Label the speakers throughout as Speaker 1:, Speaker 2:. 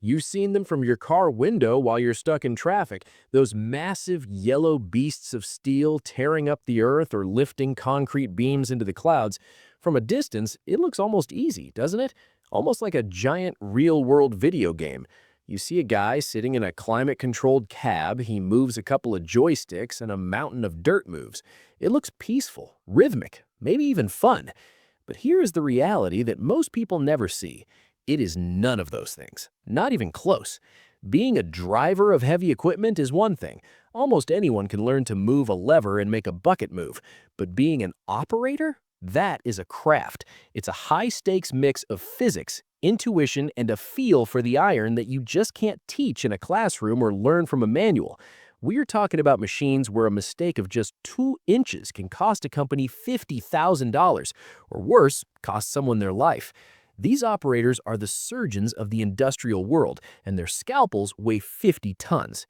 Speaker 1: You've seen them from your car window while you're stuck in traffic, those massive yellow beasts of steel tearing up the earth or lifting concrete beams into the clouds. From a distance, it looks almost easy, doesn't it? Almost like a giant real-world video game. You see a guy sitting in a climate-controlled cab, he moves a couple of joysticks, and a mountain of dirt moves. It looks peaceful, rhythmic, maybe even fun. But here is the reality that most people never see. It is none of those things, not even close. Being a driver of heavy equipment is one thing. Almost anyone can learn to move a lever and make a bucket move. But being an operator? That is a craft. It's a high-stakes mix of physics, intuition, and a feel for the iron that you just can't teach in a classroom or learn from a manual. We're talking about machines where a mistake of just 2 inches can cost a company $50,000, or worse, cost someone their life. These operators are the surgeons of the industrial world, and their scalpels weigh 50 tons.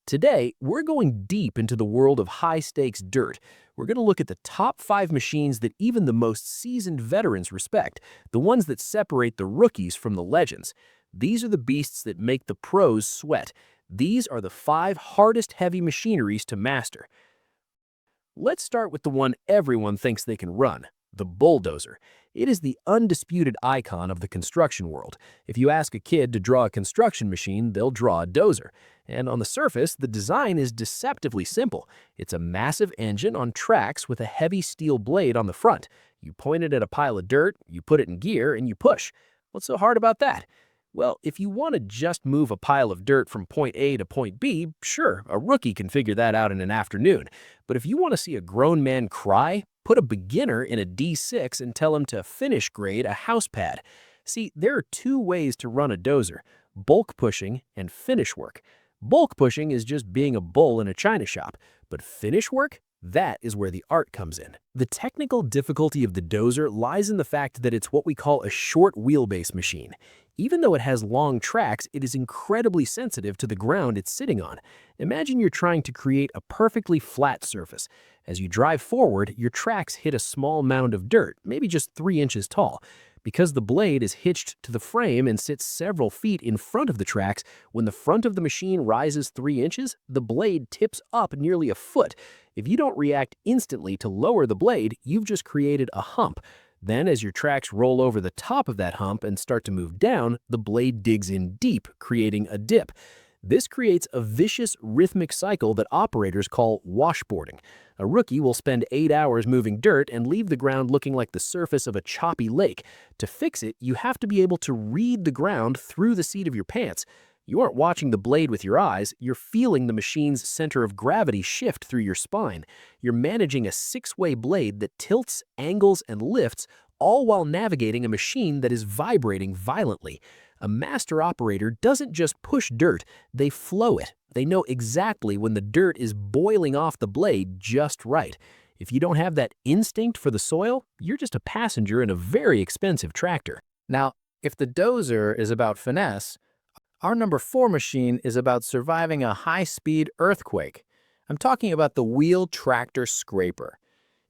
Speaker 1: Today, we're going deep into the world of high-stakes dirt. We're going to look at the top 5 machines that even the most seasoned veterans respect, the ones that separate the rookies from the legends. These are the beasts that make the pros sweat. These are the 5 hardest heavy machineries to master. Let's start with the one everyone thinks they can run, the bulldozer. It is the undisputed icon of the construction world. If you ask a kid to draw a construction machine, they'll draw a dozer. And on the surface, the design is deceptively simple. It's a massive engine on tracks with a heavy steel blade on the front. You point it at a pile of dirt, you put it in gear, and you push. What's so hard about that? Well, if you want to just move a pile of dirt from point A to point B, sure, a rookie can figure that out in an afternoon. But if you want to see a grown man cry, put a beginner in a D6 and tell him to finish grade a house pad. See, there are 2 ways to run a dozer: bulk pushing and finish work. Bulk pushing is just being a bull in a china shop, but finish work? That is where the art comes in. The technical difficulty of the dozer lies in the fact that it's what we call a short wheelbase machine. Even though it has long tracks, it is incredibly sensitive to the ground it's sitting on. Imagine you're trying to create a perfectly flat surface. As you drive forward, your tracks hit a small mound of dirt, maybe just 3 inches tall. Because the blade is hitched to the frame and sits several feet in front of the tracks, when the front of the machine rises 3 inches, the blade tips up nearly a foot. If you don't react instantly to lower the blade, you've just created a hump. Then, as your tracks roll over the top of that hump and start to move down, the blade digs in deep, creating a dip. This creates a vicious rhythmic cycle that operators call washboarding. A rookie will spend 8 hours moving dirt and leave the ground looking like the surface of a choppy lake. To fix it, you have to be able to read the ground through the seat of your pants. You aren't watching the blade with your eyes, you're feeling the machine's center of gravity shift through your spine. You're managing a 6-way blade that tilts, angles, and lifts, all while navigating a machine that is vibrating violently. A master operator doesn't just push dirt, they flow it. They know exactly when the dirt is boiling off the blade just right. If you don't have that instinct for the soil, you're just a passenger in a very expensive tractor. Now, if the dozer is about finesse, our number 4 machine is about surviving a high-speed earthquake. I'm talking about the wheel tractor scraper.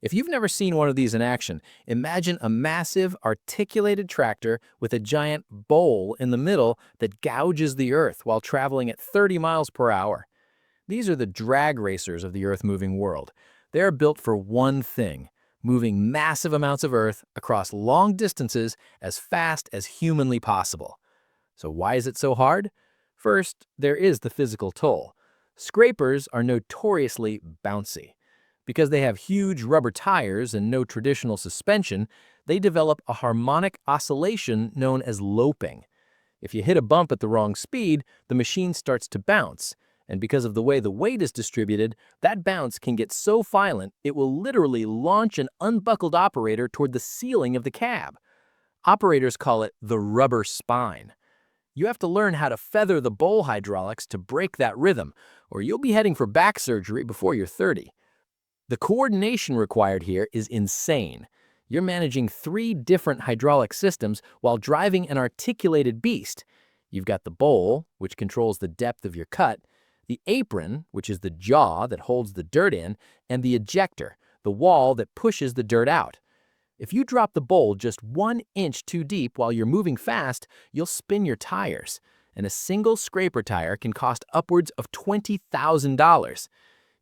Speaker 1: If you've never seen one of these in action, imagine a massive, articulated tractor with a giant bowl in the middle that gouges the earth while traveling at 30 miles per hour. These are the drag racers of the earth-moving world. They are built for one thing: moving massive amounts of earth across long distances as fast as humanly possible. So why is it so hard? First, there is the physical toll. Scrapers are notoriously bouncy. Because they have huge rubber tires and no traditional suspension, they develop a harmonic oscillation known as loping. If you hit a bump at the wrong speed, the machine starts to bounce. And because of the way the weight is distributed, that bounce can get so violent it will literally launch an unbuckled operator toward the ceiling of the cab. Operators call it the rubber spine. You have to learn how to feather the bowl hydraulics to break that rhythm, or you'll be heading for back surgery before you're 30. The coordination required here is insane. You're managing 3 different hydraulic systems while driving an articulated beast. You've got the bowl, which controls the depth of your cut, the apron, which is the jaw that holds the dirt in, and the ejector, the wall that pushes the dirt out. If you drop the bowl just 1 inch too deep while you're moving fast, you'll spin your tires. and a single scraper tire can cost upwards of $20,000.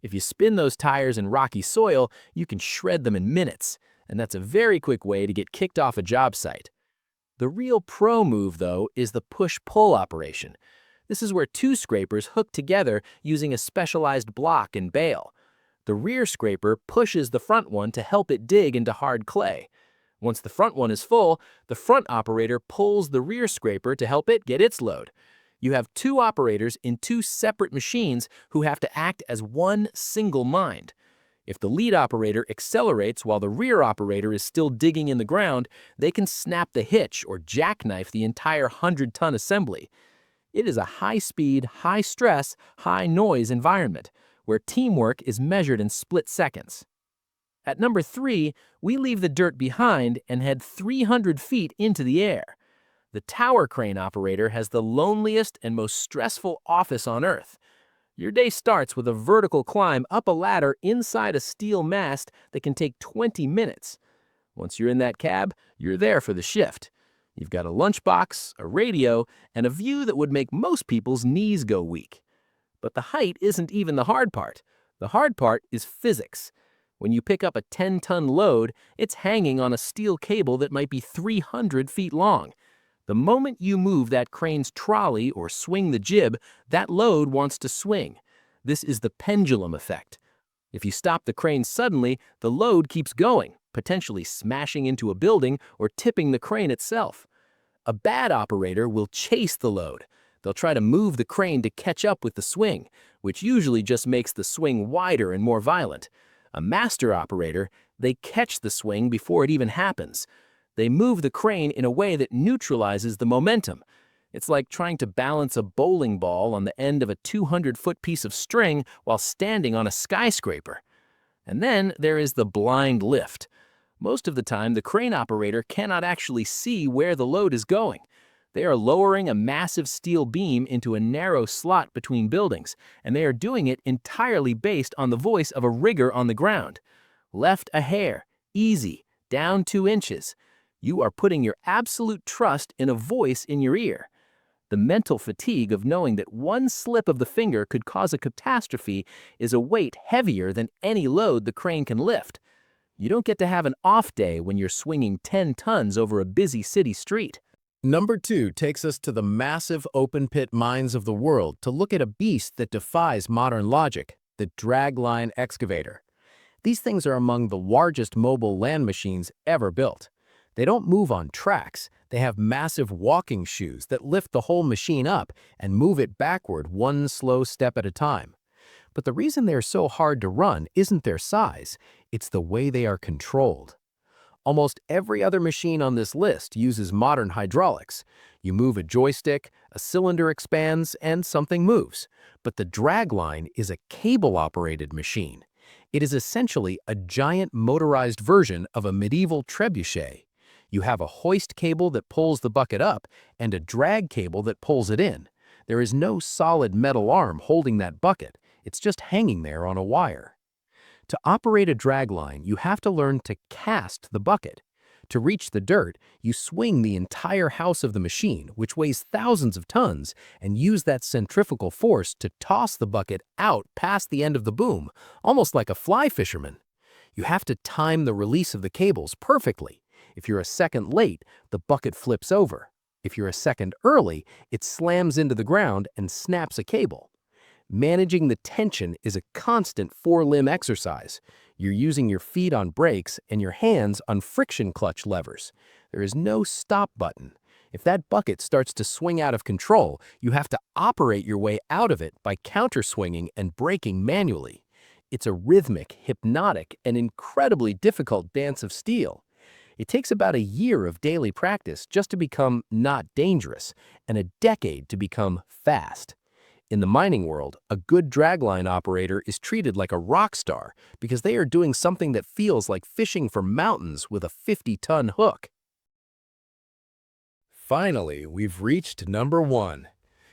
Speaker 1: If you spin those tires in rocky soil, you can shred them in minutes, and that's a very quick way to get kicked off a job site. The real pro move, though, is the push-pull operation. This is where two scrapers hook together using a specialized block and bale. The rear scraper pushes the front one to help it dig into hard clay. Once the front one is full, the front operator pulls the rear scraper to help it get its load. You have two operators in two separate machines who have to act as one single mind. If the lead operator accelerates while the rear operator is still digging in the ground, they can snap the hitch or jackknife the entire 100-ton assembly. It is a high-speed, high-stress, high-noise environment where teamwork is measured in split seconds. At number 3, we leave the dirt behind and head 300 feet into the air. The tower crane operator has the loneliest and most stressful office on Earth. Your day starts with a vertical climb up a ladder inside a steel mast that can take 20 minutes. Once you're in that cab, you're there for the shift. You've got a lunchbox, a radio, and a view that would make most people's knees go weak. But the height isn't even the hard part. The hard part is physics. When you pick up a 10-ton load, it's hanging on a steel cable that might be 300 feet long. The moment you move that crane's trolley or swing the jib, that load wants to swing. This is the pendulum effect. If you stop the crane suddenly, the load keeps going, potentially smashing into a building or tipping the crane itself. A bad operator will chase the load. They'll try to move the crane to catch up with the swing, which usually just makes the swing wider and more violent. A master operator, they catch the swing before it even happens. They move the crane in a way that neutralizes the momentum. It's like trying to balance a bowling ball on the end of a 200-foot piece of string while standing on a skyscraper. And then there is the blind lift. Most of the time, the crane operator cannot actually see where the load is going. They are lowering a massive steel beam into a narrow slot between buildings, and they are doing it entirely based on the voice of a rigger on the ground. Left a hair, easy, down 2 inches. You are putting your absolute trust in a voice in your ear. The mental fatigue of knowing that one slip of the finger could cause a catastrophe is a weight heavier than any load the crane can lift. You don't get to have an off day when you're swinging 10 tons over a busy city street. Number 2 takes us to the massive open-pit mines of the world to look at a beast that defies modern logic, the Dragline Excavator. These things are among the largest mobile land machines ever built. They don't move on tracks. They have massive walking shoes that lift the whole machine up and move it backward one slow step at a time. But the reason they're so hard to run isn't their size, it's the way they are controlled. Almost every other machine on this list uses modern hydraulics. You move a joystick, a cylinder expands, and something moves. But the Dragline is a cable-operated machine. It is essentially a giant motorized version of a medieval trebuchet. You have a hoist cable that pulls the bucket up and a drag cable that pulls it in. There is no solid metal arm holding that bucket. It's just hanging there on a wire. To operate a dragline, you have to learn to cast the bucket. To reach the dirt, you swing the entire house of the machine, which weighs thousands of tons, and use that centrifugal force to toss the bucket out past the end of the boom, almost like a fly fisherman. You have to time the release of the cables perfectly. If you're a second late, the bucket flips over. If you're a second early, it slams into the ground and snaps a cable. Managing the tension is a constant 4-limb exercise. You're using your feet on brakes and your hands on friction clutch levers. There is no stop button. If that bucket starts to swing out of control, you have to operate your way out of it by counter-swinging and braking manually. It's a rhythmic, hypnotic, and incredibly difficult dance of steel. It takes about a year of daily practice just to become not dangerous, and a decade to become fast. In the mining world, a good dragline operator is treated like a rock star because they are doing something that feels like fishing for mountains with a 50-ton hook. Finally, we've reached number 1.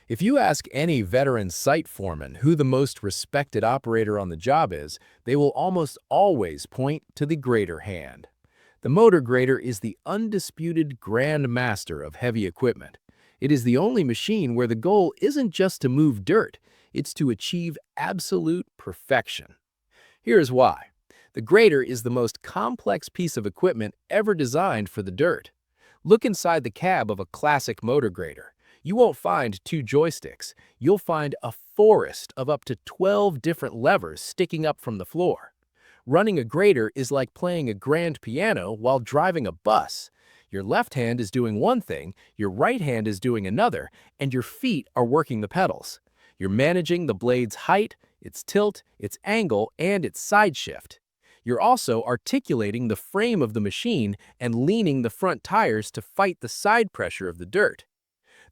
Speaker 1: If you ask any veteran site foreman who the most respected operator on the job is, they will almost always point to the grader hand. The motor grader is the undisputed grand master of heavy equipment. It is the only machine where the goal isn't just to move dirt, it's to achieve absolute perfection. Here's why. The grader is the most complex piece of equipment ever designed for the dirt. Look inside the cab of a classic motor grader. You won't find two joysticks. You'll find a forest of up to 12 different levers sticking up from the floor. Running a grader is like playing a grand piano while driving a bus. Your left hand is doing one thing, your right hand is doing another, and your feet are working the pedals. You're managing the blade's height, its tilt, its angle, and its side shift. You're also articulating the frame of the machine and leaning the front tires to fight the side pressure of the dirt.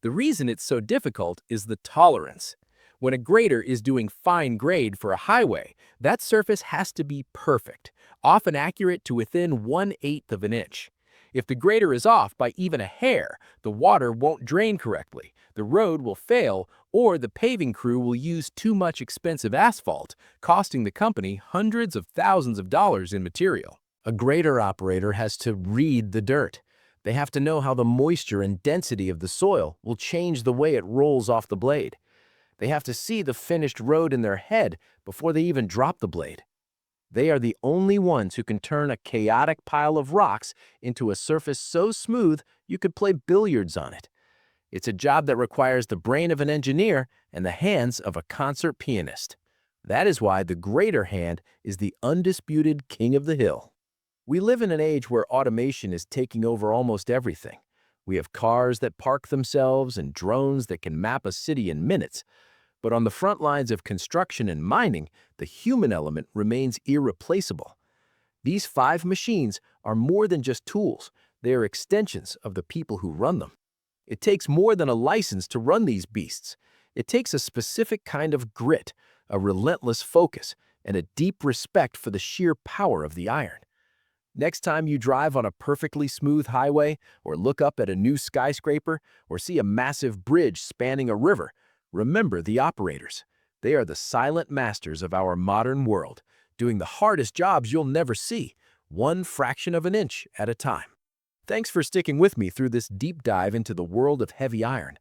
Speaker 1: The reason it's so difficult is the tolerance. When a grader is doing fine grade for a highway, that surface has to be perfect, often accurate to within 1/8 of an inch. If the grader is off by even a hair, the water won't drain correctly, the road will fail, or the paving crew will use too much expensive asphalt, costing the company hundreds of thousands of dollars in material. A grader operator has to read the dirt. They have to know how the moisture and density of the soil will change the way it rolls off the blade. They have to see the finished road in their head before they even drop the blade. They are the only ones who can turn a chaotic pile of rocks into a surface so smooth you could play billiards on it. It's a job that requires the brain of an engineer and the hands of a concert pianist. That is why the grader hand is the undisputed king of the hill. We live in an age where automation is taking over almost everything. We have cars that park themselves and drones that can map a city in minutes. But on the front lines of construction and mining, the human element remains irreplaceable. These 5 machines are more than just tools. They are extensions of the people who run them. It takes more than a license to run these beasts. It takes a specific kind of grit, a relentless focus, and a deep respect for the sheer power of the iron. Next time you drive on a perfectly smooth highway, or look up at a new skyscraper, or see a massive bridge spanning a river, remember the operators. They are the silent masters of our modern world, doing the hardest jobs you'll never see, one fraction of an inch at a time. Thanks for sticking with me through this deep dive into the world of heavy iron.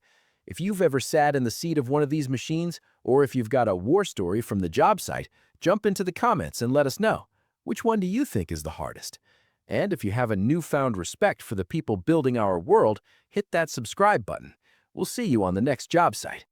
Speaker 1: If you've ever sat in the seat of one of these machines, or if you've got a war story from the job site, jump into the comments and let us know. Which one do you think is the hardest? And if you have a newfound respect for the people building our world, hit that subscribe button. We'll see you on the next job site.